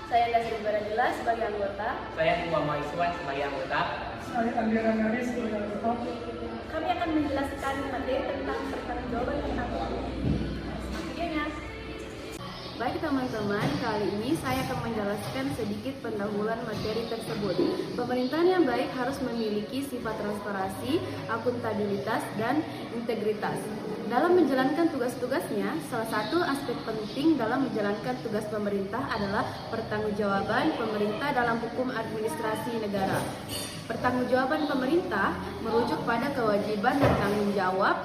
Saya Dasri Baradila sebagai anggota. Saya Muhammad Iswan sebagai anggota. Saya Andira Nari sebagai anggota. Kami akan menjelaskan materi tentang pertanggungjawaban tentang videonya. Baik teman-teman, kali ini saya akan menjelaskan sedikit pendahuluan materi tersebut. Pemerintahan yang baik harus memiliki sifat transparansi, akuntabilitas, dan integritas. Dalam menjalankan tugas-tugasnya, salah satu aspek penting dalam menjalankan tugas pemerintah adalah pertanggungjawaban pemerintah dalam hukum administrasi negara. Pertanggungjawaban pemerintah merujuk pada kewajiban dan tanggung jawab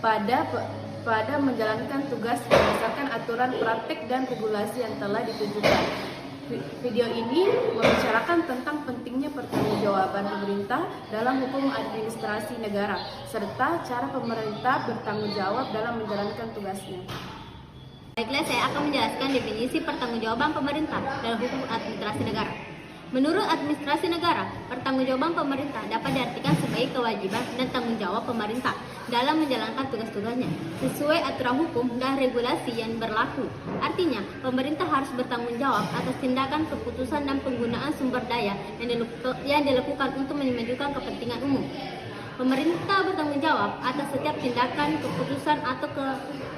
pada menjalankan tugas berdasarkan aturan praktek dan regulasi yang telah ditunjukkan. Video ini membicarakan tentang pentingnya pertanggungjawaban pemerintah dalam hukum administrasi negara, serta cara pemerintah bertanggung jawab dalam menjalankan tugasnya. Baiklah, saya akan menjelaskan definisi pertanggungjawaban pemerintah dalam hukum administrasi negara. Menurut administrasi negara, pertanggungjawaban pemerintah dapat diartikan sebagai kewajiban dan tanggung jawab pemerintah dalam menjalankan tugas-tugasnya sesuai aturan hukum dan regulasi yang berlaku. Artinya, pemerintah harus bertanggung jawab atas tindakan, keputusan, dan penggunaan sumber daya yang dilakukan untuk memajukan kepentingan umum. Pemerintah bertanggung jawab atas setiap tindakan, keputusan, atau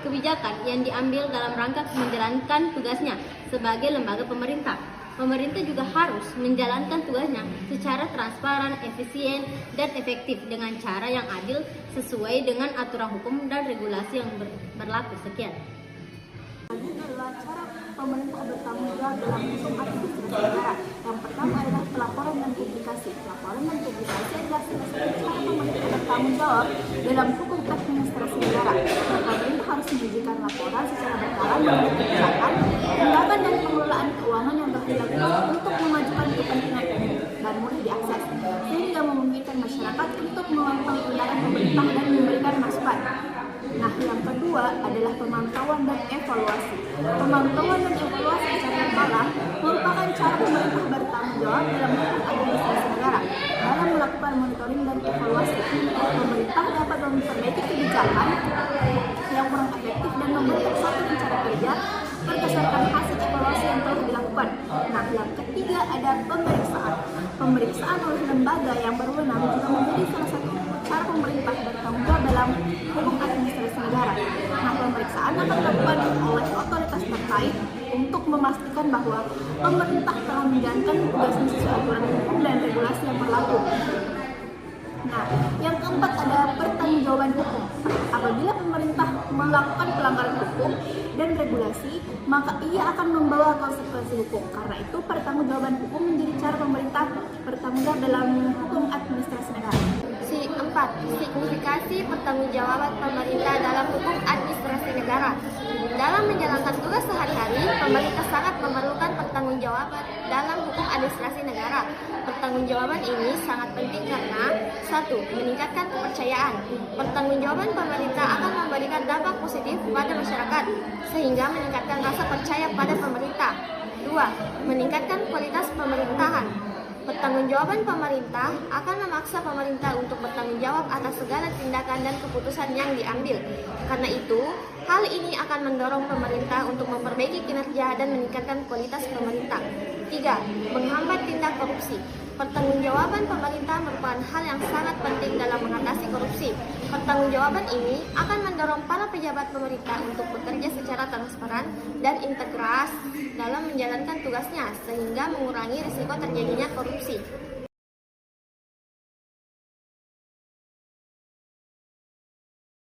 kebijakan yang diambil dalam rangka menjalankan tugasnya sebagai lembaga pemerintah. Pemerintah juga harus menjalankan tugasnya secara transparan, efisien, dan efektif dengan cara yang adil sesuai dengan aturan hukum dan regulasi yang berlaku. Sekian. Ini adalah cara pemerintah bertanggung jawab dalam hukum administrasi negara. Yang pertama adalah pelaporan dan publikasi. Pelaporan dan publikasi adalah salah satu cara pemerintah bertanggung jawab dalam hukum administrasi negara. Pemerintah harus menyajikan laporan secara berkala mengenai kebijakan, tindakan, dan pengelolaan keuangan yang telah dilakukan untuk memajukan kepentingan umum dan mudah diakses, sehingga memungkinkan masyarakat untuk memantau tindakan pemerintah dan memberikan masukan. Nah, yang kedua adalah pemantauan dan evaluasi. Pemantauan dan evaluasi secara berkala merupakan cara pemerintah bertanggung jawab dalam hukum administrasi negara. Dalam melakukan monitoring dan evaluasi, pemerintah dapat memperbaiki kebijakan yang kurang efektif dan membentuk satu cara kerja berdasarkan hasil evaluasi yang telah dilakukan. Nah, yang ketiga ada pemeriksaan. Pemeriksaan oleh lembaga yang berwenang juga menjadi salah satu cara pemerintah bertanggung jawab dalam hukum administrasi negara. Nah, pemeriksaan akan dilakukan oleh otoritas terkait untuk memastikan bahwa pemerintah telah menjalankan tugasnya sesuai aturan hukum dan regulasi yang berlaku. Nah, yang keempat ada pertanggungjawaban hukum. Apabila pemerintah melakukan pelanggaran hukum dan regulasi, maka ia akan membawa konsekuensi hukum. Karena itu, pertanggungjawaban hukum menjadi cara pemerintah bertanggung jawab dalam hukum administrasi negara. Keempat, signifikasi pertanggungjawaban pemerintah dalam hukum administrasi negara. Dalam menjalankan tugas sehari-hari, pemerintah sangat memerlukan pertanggungjawaban dalam hukum administrasi negara. Pertanggungjawaban ini sangat penting karena 1. Meningkatkan kepercayaan. Pertanggungjawaban pemerintah akan memberikan dampak positif pada masyarakat, sehingga meningkatkan rasa percaya pada pemerintah. 2. Meningkatkan kualitas pemerintahan. Pertanggungjawaban pemerintah akan memaksa pemerintah untuk bertanggung jawab atas segala tindakan dan keputusan yang diambil. Karena itu, hal ini akan mendorong pemerintah untuk memperbaiki kinerja dan meningkatkan kualitas pemerintah. 3. Menghambat tindak korupsi. Pertanggungjawaban pemerintah merupakan hal yang sangat penting dalam mengatasi korupsi. Pertanggungjawaban ini akan mendorong para pejabat pemerintah untuk bekerja secara transparan dan integras dalam menjalankan tugasnya, sehingga mengurangi risiko terjadinya korupsi.